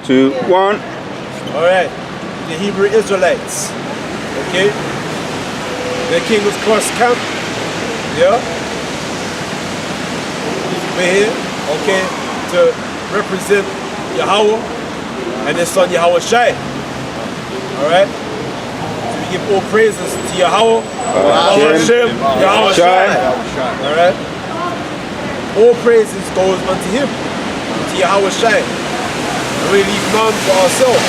2, 1. Alright, the Hebrew Israelites. Okay? Their king was cross camp. Yeah? We're here, okay, to represent Yahweh and his son Yahweh Shai. Alright? So we give all praises to Yahweh, Hashem, Yahweh Shai. Alright? All praises goes unto him, to Yahweh Shai. And we leave none for ourselves.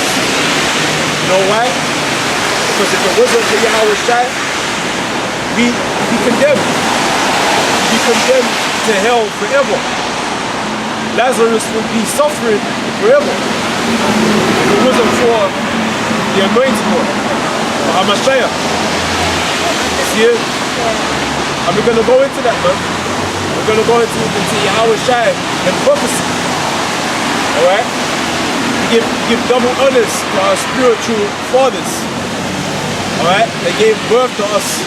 You know why? Because if it wasn't for Yahweh Shai, we condemned. Be condemned to hell forever. Lazarus would be suffering forever if it wasn't for the anointed one, for Hamashiach. See it? And we're going to go into that, man. We're going to go into Yahweh Shai and prophecy. Alright? We give double honors to our spiritual fathers. Alright? They gave birth to us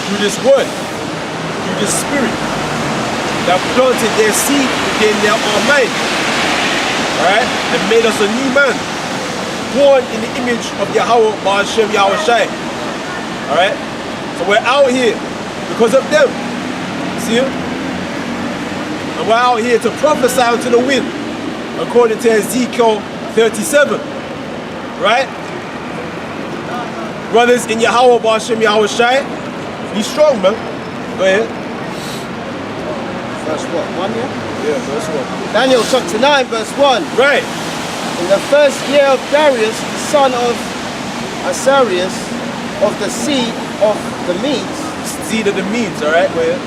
through this word, through this spirit, that planted their seed within our mind, right? And made us a new man, born in the image of Yahweh, Hashem, Yahweh Shai. Alright? So we're out here because of them. See? And we're out here to prophesy unto the wind, according to Ezekiel 37. Right? Brothers in Yahweh, Hashem, Yahweh Shai, be strong, man. Go ahead. Verse what? 1, yeah? Yeah, verse 1. Daniel chapter 9, verse 1. Right. In the first year of Darius, the son of Asarius, of the seed of the Medes, Seed of the Medes, alright? Go ahead.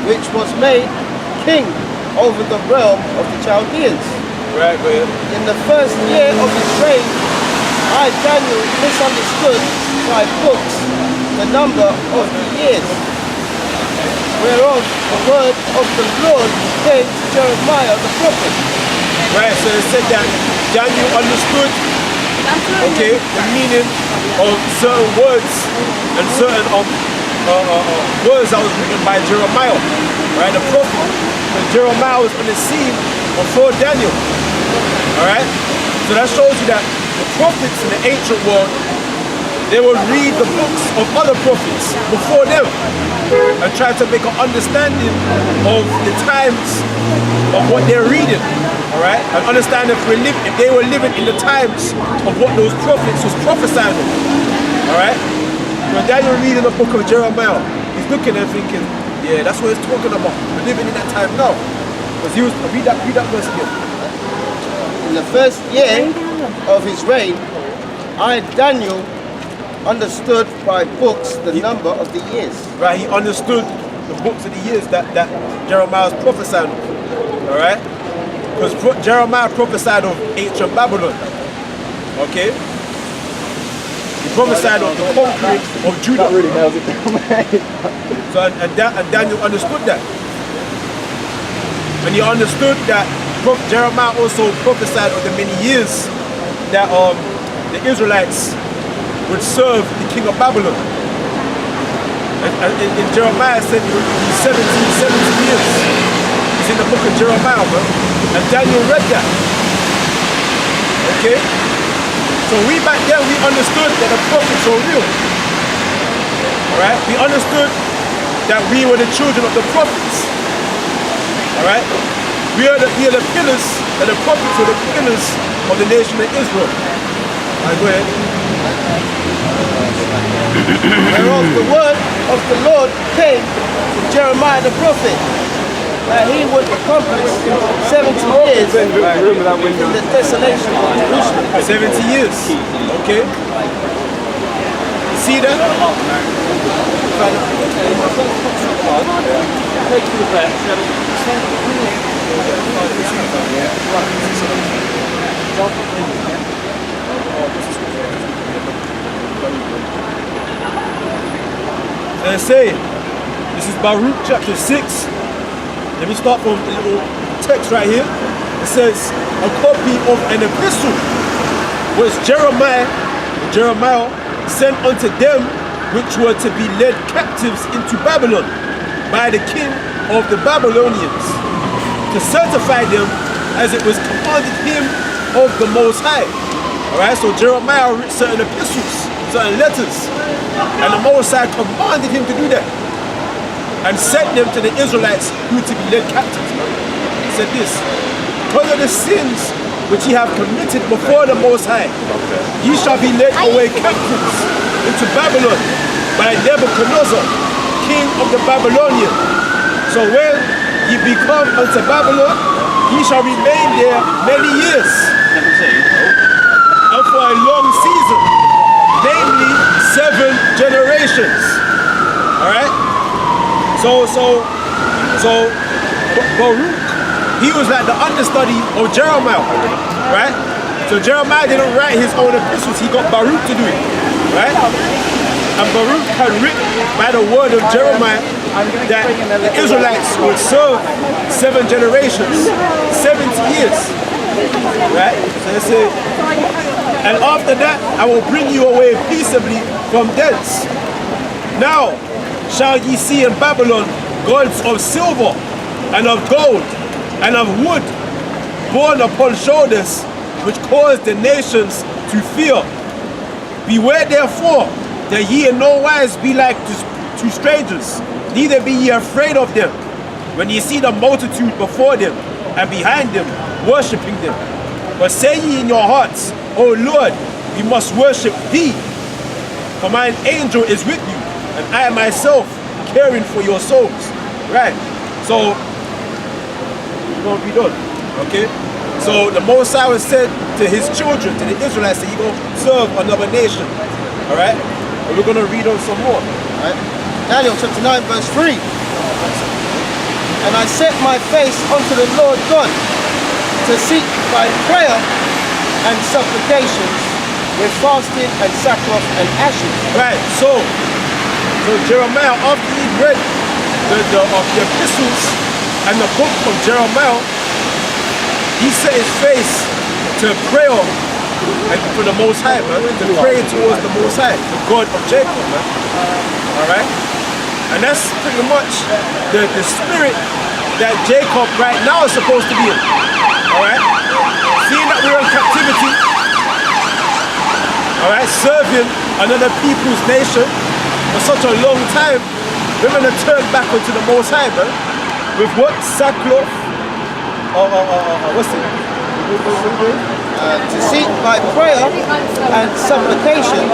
which was made king over the realm of the Chaldeans. Right, go ahead. In the first year of his reign, I, Daniel, misunderstood by books the number of the years, whereof the word of the Lord came to Jeremiah the prophet. Right, so it said that Daniel understood, okay, the meaning of certain words and certain words that was written by Jeremiah, right, the prophet. So Jeremiah was on the scene before Daniel, all right? So that shows you that the prophets in the ancient world, they would read the books of other prophets before them and try to make an understanding of the times of what they're reading, all right? And understand if they were living in the times of what those prophets was prophesying of, all right? When Daniel reading the book of Jeremiah, he's looking and thinking, yeah, that's what he's talking about. We're living in that time now. Because he was, read that verse again. In the first year of his reign, I, Daniel, understood by books the number of the years. Right, he understood the books of the years that Jeremiah was prophesying of. Alright? Because Jeremiah prophesied of ancient Babylon. Okay? He prophesied of the conquering of Judah. Really nails it down, mate. So and Daniel understood that. And he understood that Jeremiah also prophesied of the many years that the Israelites would serve the king of Babylon. And in Jeremiah said it would be 70 years. It's in the book of Jeremiah, man. And Daniel read that. Okay? So back then we understood that the prophets were real. Alright? We understood that we were the children of the prophets. Alright? We are the pillars, and the prophets were the pillars of the nation of Israel. Alright, go ahead. Whereof the word of the Lord came to Jeremiah the prophet, that he would accomplish 70 years in the desolation of Jerusalem. 70 years. Okay. See that? Let's say, this is Baruch chapter 6. Let me start from the little text right here. It says, a copy of an epistle was Jeremiah sent unto them which were to be led captives into Babylon by the king of the Babylonians, to certify them as it was commanded him of the Most High. Alright, so Jeremiah wrote certain epistles, certain letters, and the Most High commanded him to do that and sent them to the Israelites who to be led captive. He said this, because of the sins which ye have committed before the Most High, ye shall be led away captives into Babylon by Nebuchadnezzar, king of the Babylonians. So when ye become unto Babylon, ye shall remain there many years, and for a long season, namely 7 generations. Alright? So Baruch, he was like the understudy of Jeremiah, right? So Jeremiah didn't write his own epistles, he got Baruch to do it, right? And Baruch had written by the word of Jeremiah that the Israelites would serve 7 generations, 70 years, right? So they say, and after that I will bring you away peaceably from thence. Now shall ye see in Babylon gods of silver and of gold and of wood borne upon shoulders, which cause the nations to fear. Beware therefore that ye in no wise be like to strangers, neither be ye afraid of them, when ye see the multitude before them and behind them, worshipping them. But say ye in your hearts, O Lord, we must worship thee, for mine angel is with you, and I myself caring for your souls. Right? So, we're going to be done. Okay? So the Most High was said to his children, to the Israelites, that he going to serve another nation. Alright? And we're going to read on some more. Right? Daniel chapter 9 verse 3. And I set my face unto the Lord God to seek by prayer and supplications with fasting and sackcloth and ashes. Right, so Jeremiah, after he read the epistles and the book of Jeremiah, he set his face to prayer and for the Most High, man, to pray towards the Most High, the God of Jacob, man. Alright? And that's pretty much the spirit that Jacob right now is supposed to be in. Alright? Seeing that we're in captivity, alright, serving another people's nation for such a long time, we're going to turn back onto the Most High, man. With what? Sackcloth? What's it? To seek by prayer and supplications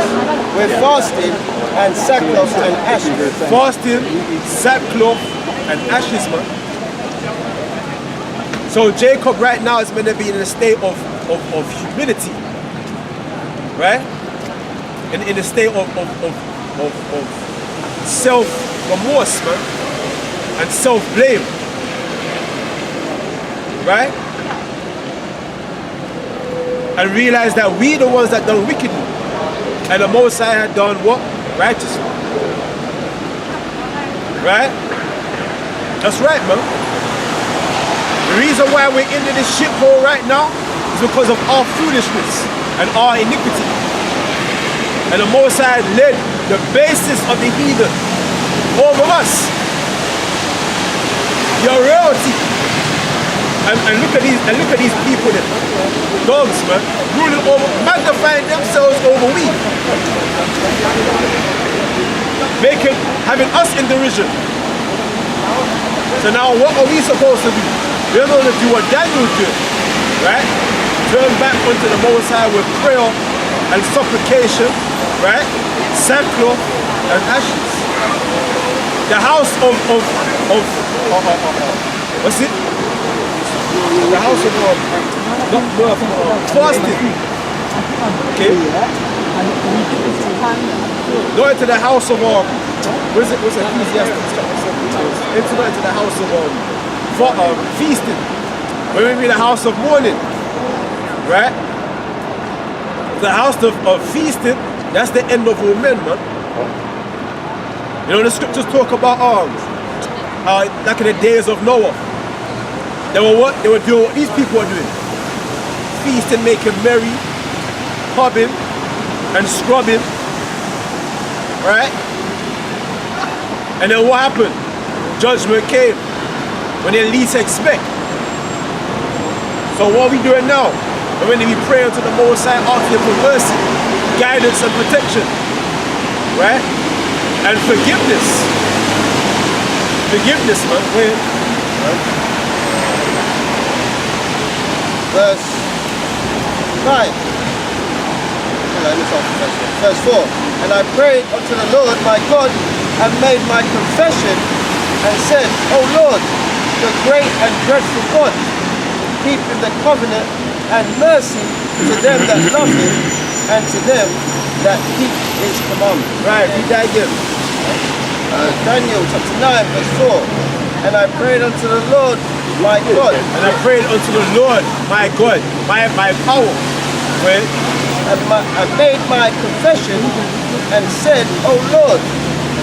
with fasting and sackcloth and ashes. Fasting, sackcloth, and ashes, man. So Jacob right now is meant to be in a state of humility, right? In a state of self-remorse, man, and self-blame, right? And realize that we the ones that done wickedly, and the Most High had done what? Righteously. Right? That's right, man. The reason why we're in this shithole right now is because of our foolishness and our iniquity. And the Most High led the basis of the heathen over us. Your royalty. And look at these people there. Dogs, man, ruling over, magnifying themselves over we. Having us in derision. So now what are we supposed to do? We're going to do what Daniel did, right? Turn back unto the Most High with prayer and supplication, right? Sackcloth and ashes. The house of what's it? The house of fasting. Okay. Go into the house of what's Ecclesiastes? Into the house of feasting. When we be the house of mourning, right? The house of feasting, that's the end of all men, man. You know the scriptures talk about like in the days of Noah. They were what? They were doing what these people are doing. Feasting, making merry, pubbing, and scrubbing. Right? And then what happened? Judgment came when they least expect. So what are we doing now? And when we pray unto the Most High, asking for mercy, guidance and protection, right? And forgiveness. Forgiveness, man. Wait. Right? Verse 9. Verse 4. And I prayed unto the Lord my God and made my confession and said, O Lord, the great and dreadful God, keeping the covenant and mercy to them that love him and to them that keep his commandments. Right, read that again. Daniel chapter 9 verse 4. And I prayed unto the Lord my God. And I prayed unto the Lord my God, my power. Wait. I made my confession and said, O Lord,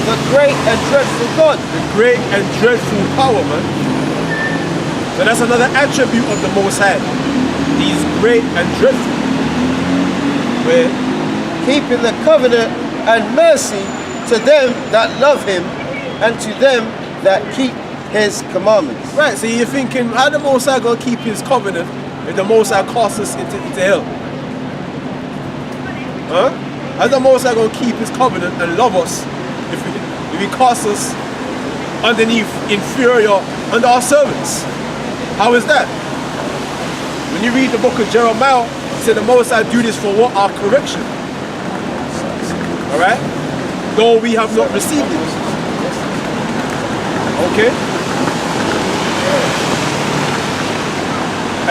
the great and dreadful God. The great and dreadful power, man. So that's another attribute of the Most High. He's great and dreadful. Where? Keeping the covenant and mercy to them that love him and to them that keep his commandments. Right, so you're thinking, how the Most High gonna keep his covenant if the Most High casts us into hell? Huh? How's the Most High gonna keep his covenant and love us if he casts us underneath inferior under our servants? How is that? When you read the book of Jeremiah, it said the Most High do this for what? Our correction. Alright? Though we have not received it. Okay?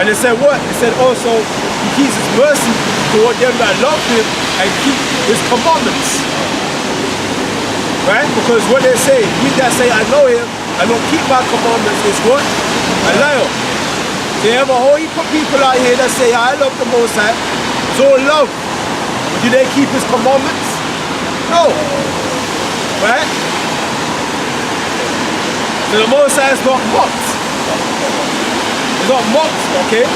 And it said what? It said also, he keeps his mercy toward them that love him and keep his commandments. Right? Because what they say, he that say, I know him, and don't keep my commandments is what? A liar. They have a whole heap of people out here that say, I love the Most High. It's all love. But do they keep his commandments? No. Right? So the Most High is not mocked. It's not mocked, okay?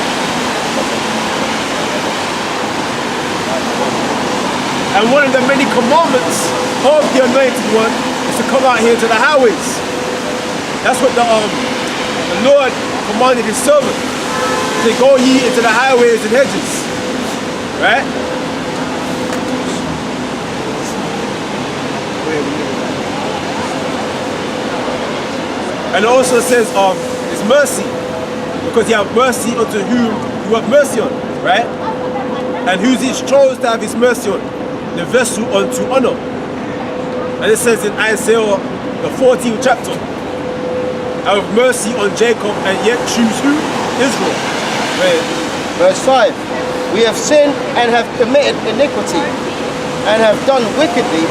And one of the many commandments of the Anointed One is to come out here to the highways. That's what the Lord commanded his servant. To go ye into the highways and hedges. Right? And it also says his mercy. Because you have mercy unto whom you have mercy on. Right? And who's he chose to have his mercy on? The vessel unto honor. And it says in Isaiah, the 14th chapter, I have mercy on Jacob and yet choose who? Israel. Right. Verse 5. We have sinned and have committed iniquity and have done wickedly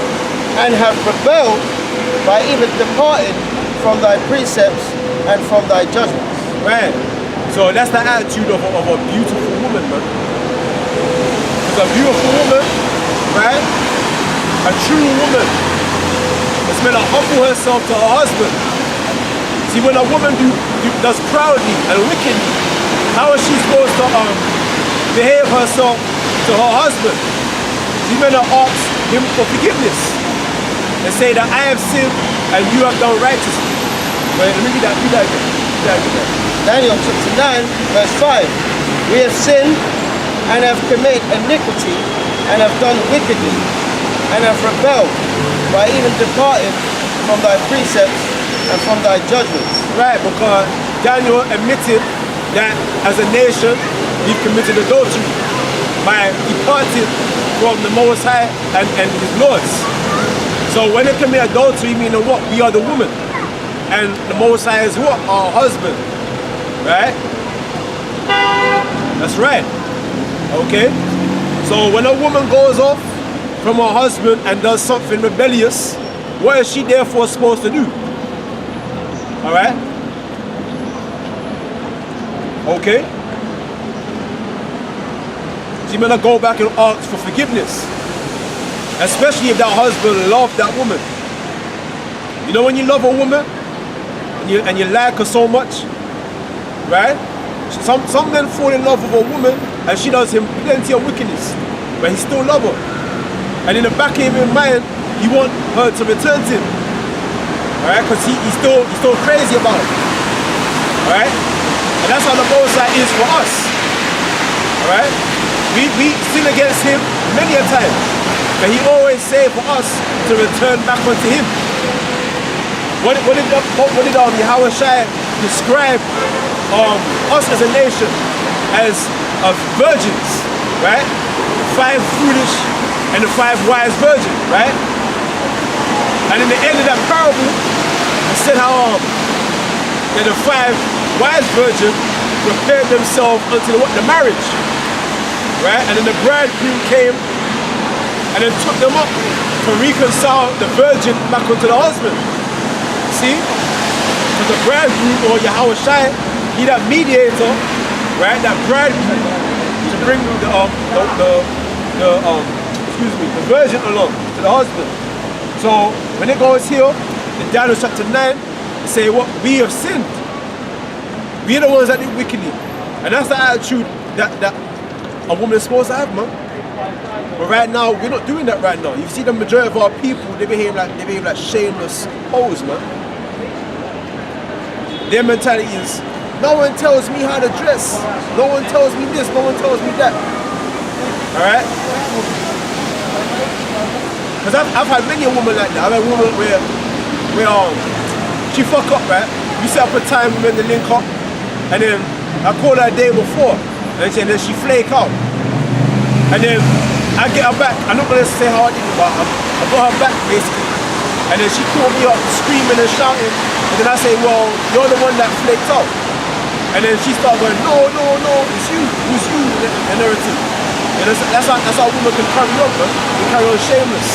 and have rebelled by even departing from thy precepts and from thy judgments. Right. So that's the attitude of a beautiful woman, man. Because a beautiful woman, right? A true woman is meant to humble herself to her husband. See, when a woman does proudly and wickedly, how is she supposed to behave herself to her husband? She's meant to ask him for forgiveness and say that I have sinned and you have done righteously. Wait, let me read that again. Daniel chapter 9 verse 5. We have sinned and have committed iniquity and have done wickedly and have rebelled by even departing from thy precepts and from thy judgments. Right, because Daniel admitted that as a nation we've committed adultery by departing from the Most High and his laws. So when they commit adultery, meaning what? We are the woman. And the Most High is what? Our husband. Right? That's right. Okay? So when a woman goes off from her husband and does something rebellious, what is she therefore supposed to do? Alright? Okay? She's gonna go back and ask for forgiveness. Especially if that husband loved that woman. You know when you love a woman and you like her so much, right? Some men fall in love with a woman and she does him plenty of wickedness, but he still loves her. And in the back of his mind, he wants her to return to him. Alright? Because he's still crazy about it. Alright? And that's how the Most High is for us. Alright? we sin against him many a time. But he always say for us to return back unto him. What did Yahweh Shai describe us as a nation as of virgins, right? 5 foolish and the 5 wise virgins, right? And in the end of that parable, it said how that the 5 wise virgins prepared themselves unto the marriage, right? And then the bridegroom came and then took them up to reconcile the virgin back unto the husband. See? Because the bridegroom, or Yahweh Shai, he that mediator, right? That bridegroom to bring the virgin along to the husband. So when it goes here in Daniel chapter 9, it say what we have sinned. We are the ones that did wickedly. And that's the attitude that a woman is supposed to have, man. But right now, we're not doing that right now. You see the majority of our people, they behave like shameless hoes, man. Their mentality is, no one tells me how to dress. No one tells me this, no one tells me that. Alright? Because I've had many a woman like that. I've had a woman where she fuck up, right? We set up a time when the link up, and then I call her a day before, and then she flake out. And then I get her back. I'm not gonna say how I did it, but I got her back basically. And then she called me up screaming and shouting. And then I say, well, you're the one that flaked out. And then she started going, no, it's you, and everything. And that's how a woman can carry on, man. Can carry on shameless,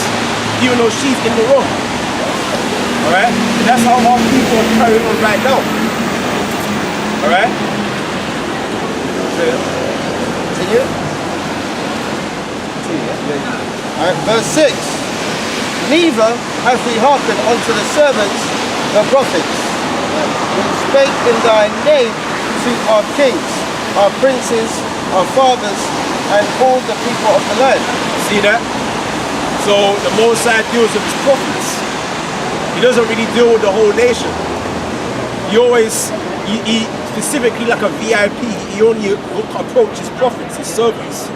even though she's in the wrong. Alright? And that's how our people are carrying on right now. Alright? Continue. Alright, verse 6. Neither have we hearkened unto the servants, the prophets, who spake in thy name to our kings, our princes, our fathers, and all the people of the land. See that? So the Most High deals with his prophets. He doesn't really deal with the whole nation. He specifically like a VIP, he only approaches prophets, his servants.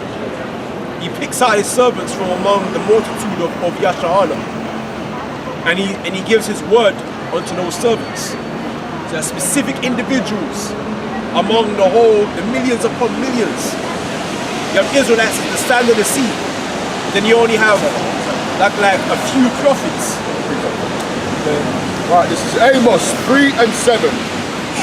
He picks out his servants from among the multitude of Yasha'Allah. And he gives his word unto those servants. So there are specific individuals among the millions upon millions. You have Israelites at the stand of the sea. Then you only have like a few prophets. Right, this is Amos 3 and 7.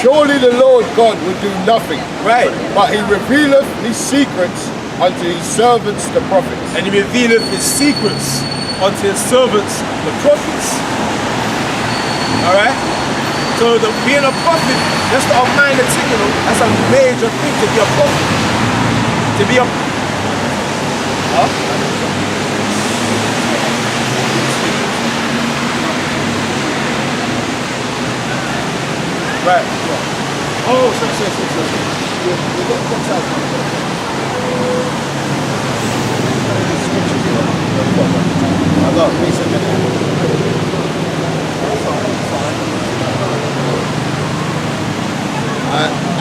Surely the Lord God will do nothing. Right. But he revealeth his secrets unto his servants the prophets. And he revealeth his secrets unto his servants the prophets. Alright? So being a prophet, that's not a minor thing, you know. That's a major thing to be a prophet. To be a... Huh? Right. Oh, sorry. I got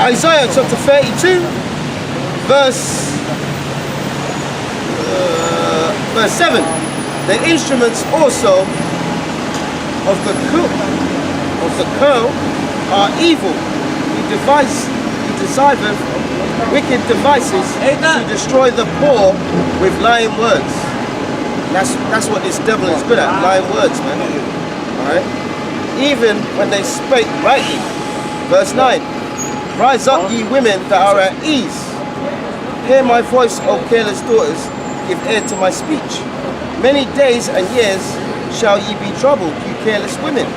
Isaiah chapter 32, verse 7. The instruments also of the curl are evil. He deviseth wicked devices to destroy the poor with lying words. That's what this devil is good at, lying words, man. Alright? Even when they spake rightly. Verse 9. Rise up, ye women that are at ease. Hear my voice, O careless daughters, give ear to my speech. Many days and years shall ye be troubled, you careless women.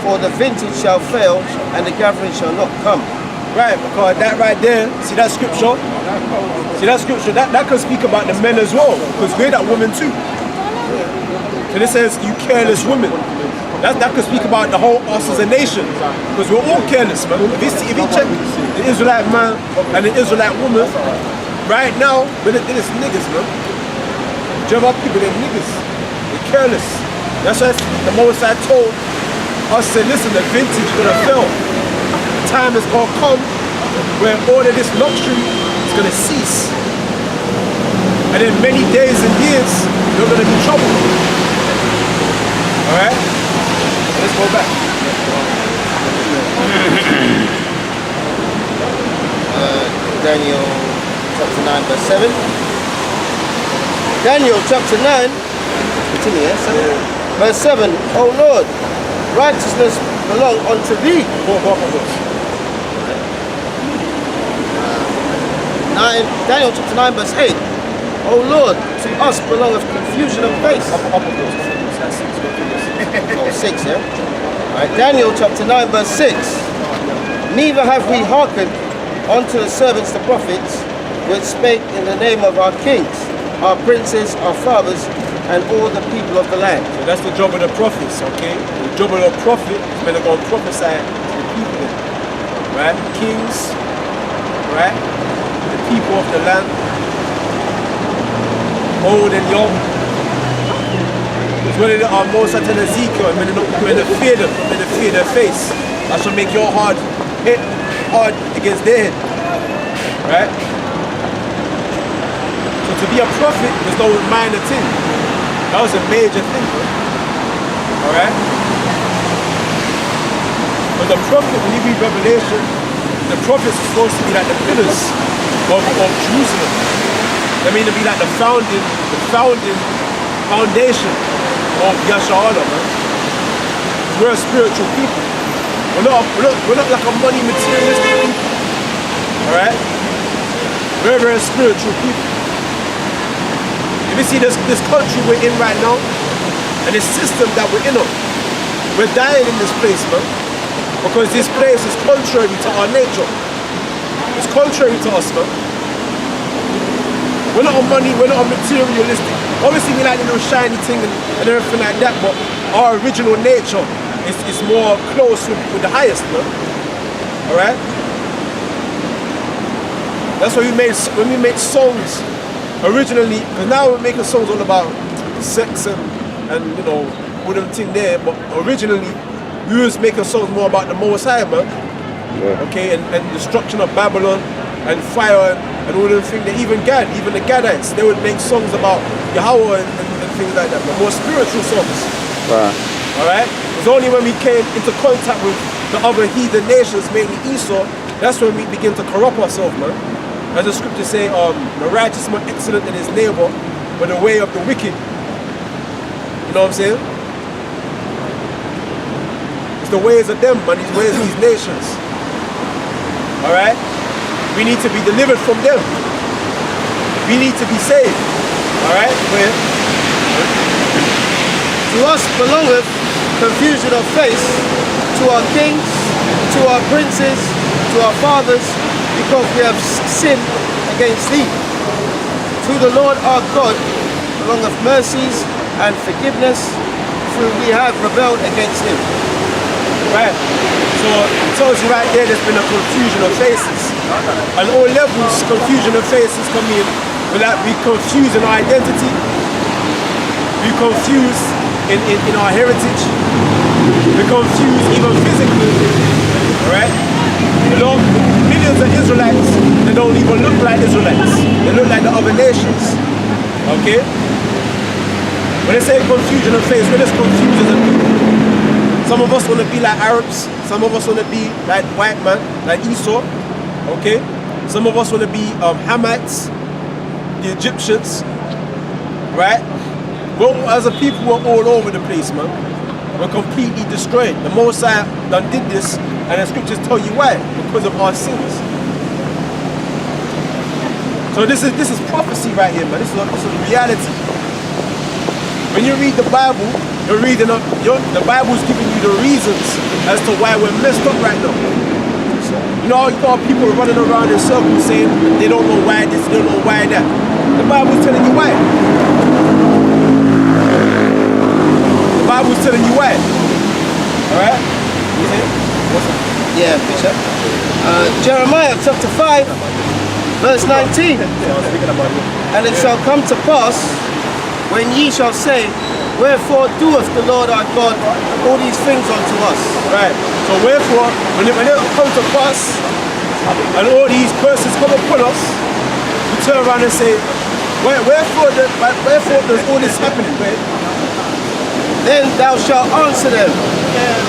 For the vintage shall fail, and the gathering shall not come. Right, because that right there, see that scripture? That can speak about the men as well, because we're that woman too. And it says, you careless women. That could speak about the whole us as a nation, because we're all careless, man. If you check the Israelite man and the Israelite woman, right now, they're niggas, man. Java people, they're niggas. They're careless. That's why the Most High told us, say, listen, the vintage is gonna fail. The time is gonna come where all of this luxury is gonna cease. And then many days and years, you're going to be troubled. Alright? Let's go back. Daniel chapter 9 verse 7. Daniel chapter 9, continue, yeah? 7. Verse 7. O Lord, righteousness belong unto thee. 9, Daniel chapter 9 verse 8. O Lord, to us belongeth confusion of face. Oh, 6, yeah? Alright, Daniel chapter 9 verse 6. Neither have we hearkened unto the servants the prophets, which spake in the name of our kings, our princes, our fathers, and all the people of the land. So that's the job of the prophets, okay? The job of the prophet is meant to go and prophesy to the people, right? Kings, right? The people of the land, old and young. It's when our most at Ezekiel, when they fear them, when they fear their face, that shall make your heart hit hard against their head, right? So to be a prophet is no minor thing. That was a major thing, bro. Alright? But the prophet, when you read Revelation, the prophets are supposed to be like the pillars of Jerusalem. They mean to be like the foundation of Yasha'Allah, man. We're a spiritual people. We're not like a money materialistic people. Alright? We're very spiritual people. If you see this country we're in right now, and the system that we're in on, we're dying in this place, man. Because this place is contrary to our nature. It's contrary to us, man. We're not on money, we're not on materialistic. Obviously we like a little shiny thing and everything like that, but our original nature is more close with the highest, man. Alright? That's why when we make songs originally, because now we're making songs all about sex and you know, all them thing there, but originally we was making songs more about the Most High, man. Yeah. Okay, and destruction of Babylon and fire and all them things. Even the Gadites, they would make songs about Yahweh and things like that, but more spiritual songs. Right. Alright? It's only when we came into contact with the other heathen nations, mainly Esau, that's when we begin to corrupt ourselves, man. As the scriptures say, the righteous is more excellent than his neighbor, but the way of the wicked. You know what I'm saying? It's the ways of them, man, these ways of these nations. Alright? We need to be delivered from them. We need to be saved. Alright? To us belongeth confusion of face, to our kings, to our princes, to our fathers, because we have sinned against thee. To the Lord our God belongeth mercies and forgiveness, for we have rebelled against him. Right. So it tells you right there there's been a confusion of faces. At all levels, confusion of faces come in. We confuse in our identity. We confuse in our heritage. We confuse even physically. Alright? You know, millions of Israelites, they don't even look like Israelites. They look like the other nations. Okay? When they say confusion of face, we're just confused as a people. Some of us want to be like Arabs. Some of us want to be like white man, like Esau. Okay? Some of us want to be Hamites, the Egyptians. Right? Well, as a people, we're all over the place, man. We're completely destroyed. The Most High done did this, and the scriptures tell you why. Because of our sins. So this is prophecy right here, man. This is reality. When you read the Bible, you're reading the Bible's giving you the reasons as to why we're messed up right now. You know people running around in circles saying they don't know why this, they don't know why that. The Bible's telling you why. The Bible's telling you why. Alright? Yeah, Bishop. Jeremiah chapter 5, verse 19. And it shall come to pass, when ye shall say, wherefore doeth the Lord our God all these things unto us? Right. So wherefore, when it comes to pass, and all these curses come upon us, we turn around and say, Wherefore does all this happening, right? Then thou shalt answer them,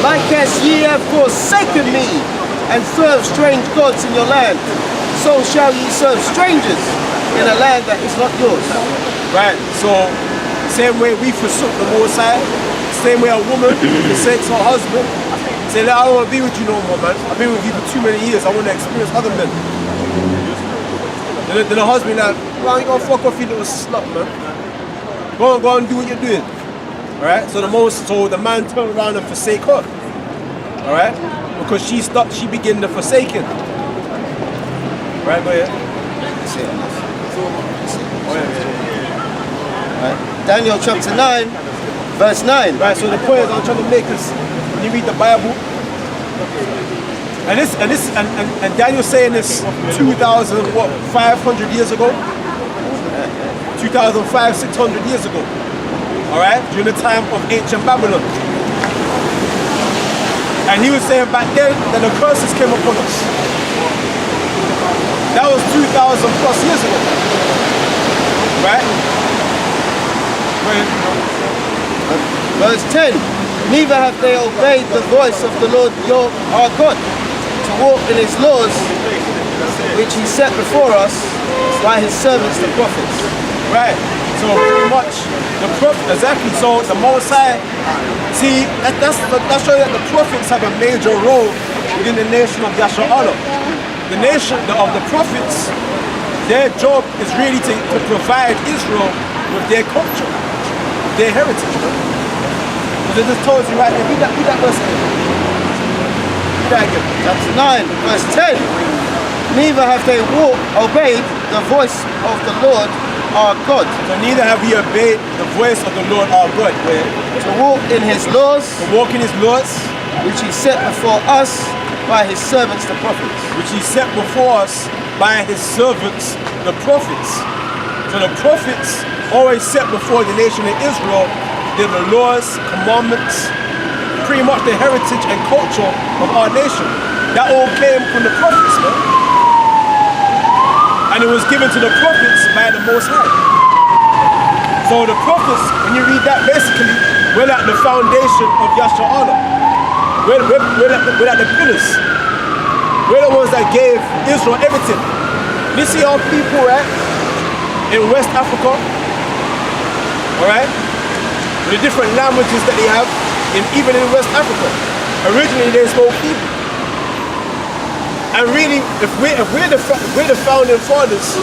like as ye have forsaken me, and served strange gods in your land, so shall ye serve strangers in a land that is not yours. Right, so same way we forsook the Most High, same way a woman forsakes her husband, say, I don't want to be with you no more, man. I've been with you for too many years, I want to experience other men. Then the husband like, well, you gonna fuck off, you little slut, man. Go and do what you're doing. Alright, so the man turned around and forsake her. Alright? Because she began to forsaken. Right, go ahead. Right. Daniel chapter 9, verse 9. Right, so the point is I'm trying to make is when you read the Bible, and Daniel's saying this 500 years ago? 2005, 600 years ago. Alright? During the time of ancient Babylon. And he was saying back then that the curses came upon us. That was 2,000 plus years ago. Right? Verse 10. Neither have they obeyed the voice of the Lord our God, to walk in his laws, which he set before us by his servants the prophets. Right. So pretty much the prophet, exactly. So the Most High, see, that's showing that the prophets have a major role within the nation of Yasha'Allah. The nation of the prophets, their job is really to provide Israel with their culture, their heritage. Because it just tells you right there, read that verse again. Read that again. Chapter 9, verse 10. Neither have they obeyed the voice of the Lord our God. So neither have we obeyed the voice of the Lord our God. To walk in his laws. To walk in his laws. Which he set before us by his servants the prophets. Which he set before us by his servants the prophets. So the prophets always set before the nation of Israel the laws, commandments, pretty much the heritage and culture of our nation. That all came from the prophets, man. And it was given to the prophets by the Most High. So the prophets, when you read that, basically, we're like the foundation of Yasha'Allah. We're like the pillars. We're the ones that gave Israel everything. You see our people, right, in West Africa, alright, with the different languages that they have, even in West Africa. Originally they spoke Hebrew. And really, if we're the founding fathers,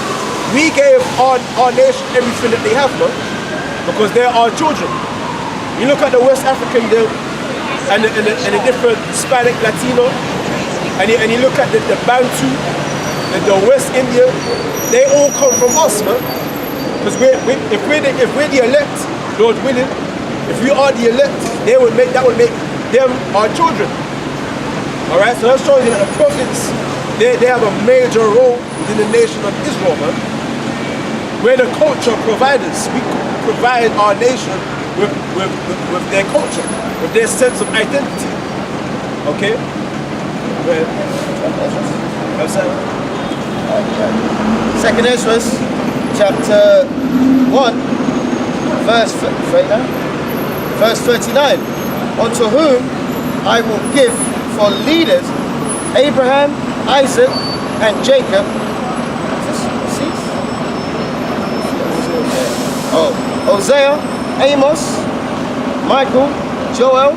we gave our nation everything that they have, man, because they're our children. You look at the West African and the different Hispanic, Latino, and you look at the Bantu, the West India, they all come from us, man. Because if we're the elect, Lord willing, if we are the elect, that would make them our children. Alright, so that's showing you that the prophets, they have a major role within the nation of Israel, man. We're the culture providers. We provide our nation with their culture, with their sense of identity. Okay? Well, that's it. Second Ezra, chapter 1, verse 39. Unto whom I will give for leaders Abraham, Isaac, and Jacob. Hosea, Amos, Michael, Joel,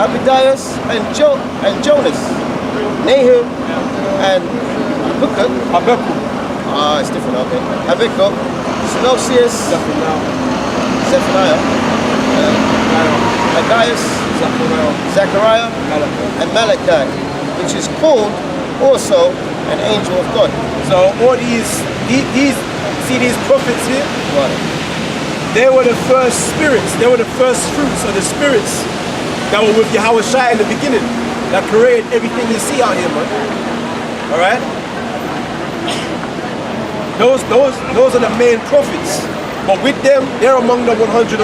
Abdias, and Jonas, Nahum, and Habakkuk. It's different, okay. Habakkuk, Synopsius, Zephaniah, Agaius, Zechariah, and Malachi, which is called also an angel of God. So all these prophets here, what? They were the first spirits, they were the first fruits of the spirits that were with Yahweh Shai in the beginning, that created everything you see out here, man. Alright? Those are the main prophets. But with them, they're among the 104,000.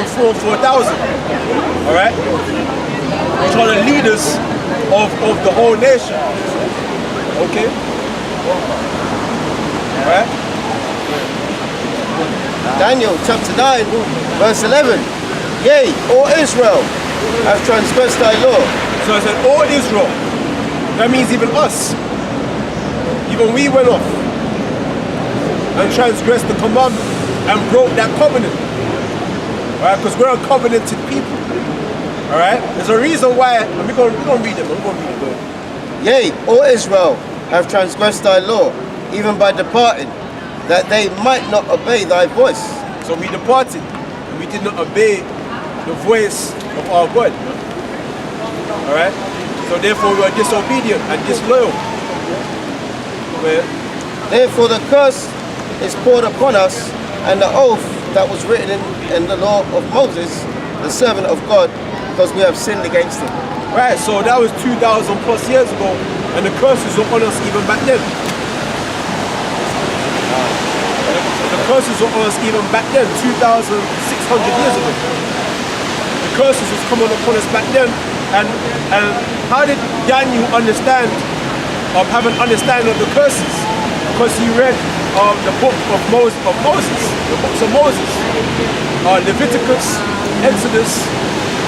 Alright? Which are the leaders of the whole nation. Okay? Alright? Daniel chapter 9, verse 11. Yea, all Israel have transgressed thy law. So I said, all Israel. That means even us. Even we went off and transgressed the commandment and broke that covenant. Alright, because we're a covenanted people. Alright? There's a reason why, and we're going to read it, we're going to read it. Yea, all Israel have transgressed thy law, even by departing, that they might not obey thy voice. So we departed, and we did not obey the voice of our God. Alright? So therefore we are disobedient and disloyal. Where? Therefore the curse is poured upon us, and the oath that was written in the law of Moses, the servant of God, because we have sinned against him. Right, so that was 2,000 plus years ago, and the curses were on us even back then. The curses were on us even back then, 2,600 years ago. The curses was coming upon us back then, and how did Daniel understand, have an understanding of the curses? Because he read the book of Moses, the books of Moses, Leviticus, Exodus,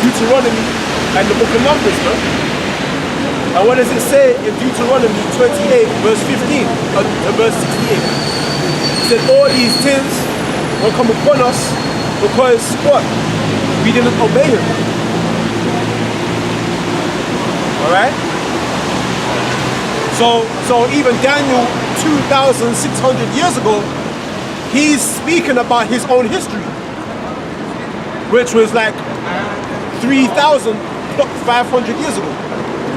Deuteronomy, and the book of Numbers, man. And what does it say in Deuteronomy 28, verse 15, verse 68? It said, all these things will come upon us because what? We didn't obey him. Alright? So even Daniel 2,600 years ago, he's speaking about his own history, which was like 3,500 years ago.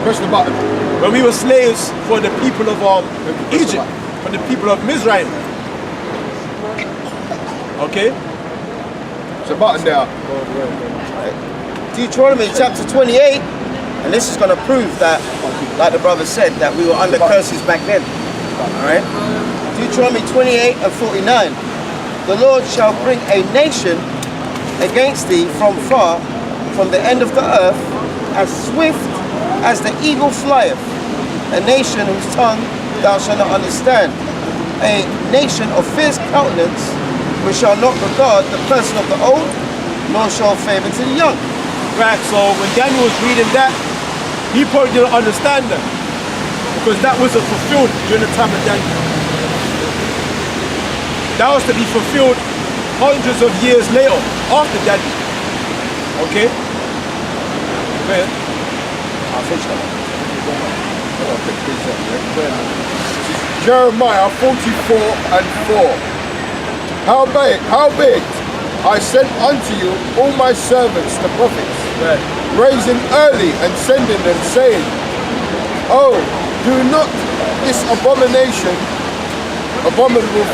Press the button. When we were slaves for the people of Egypt, for the people of Mizraim. Okay? It's a button there. Deuteronomy chapter 28, and this is going to prove that, like the brother said, that we were under curses back then. Alright? Deuteronomy 28 and 49. The Lord shall bring a nation against thee from far, from the end of the earth, as swift as the eagle flieth, a nation whose tongue thou shalt not understand, a nation of fierce countenance, which shall not regard the person of the old, nor show favor to the young. Right, so when Daniel was reading that, he probably didn't understand that, because that wasn't fulfilled during the time of Daniel. That was to be fulfilled hundreds of years later, after Daniel. Okay? Go ahead. Jeremiah 44 and 4. Howbeit I sent unto you all my servants, the prophets, Right. raising early and sending them, saying, oh, do not this abominable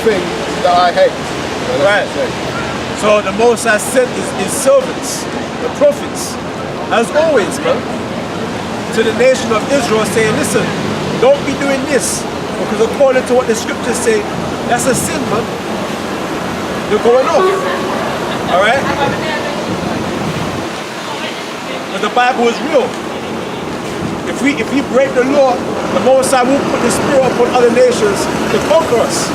thing that I hate. Right. So the Most High sent his servants, the prophets, as always, man, to the nation of Israel, saying, listen, don't be doing this, because according to what the scriptures say, that's a sin, man. You're going off. Alright? But the Bible is real. If we break the law, the Most High will put the spirit upon other nations to conquer us.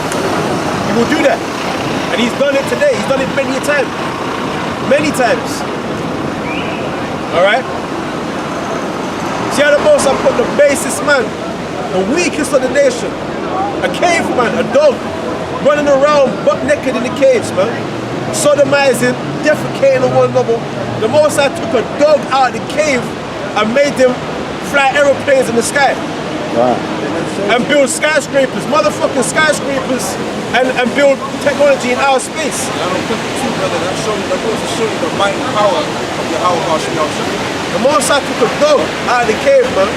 He will do that. And he's done it today. He's done it many times. Many times. Alright? See how the Most High put the basest man, the weakest of the nation, a caveman, a dog, running around butt naked in the caves, man, sodomizing, defecating on one another. The Most High took a dog out of the cave and made them fly aeroplanes in the sky. Wow. And build skyscrapers, motherfucking skyscrapers, and build technology in outer space. Brother, that goes to show you the might and power of Yahweh. The Most High took a dog out of the cave, man,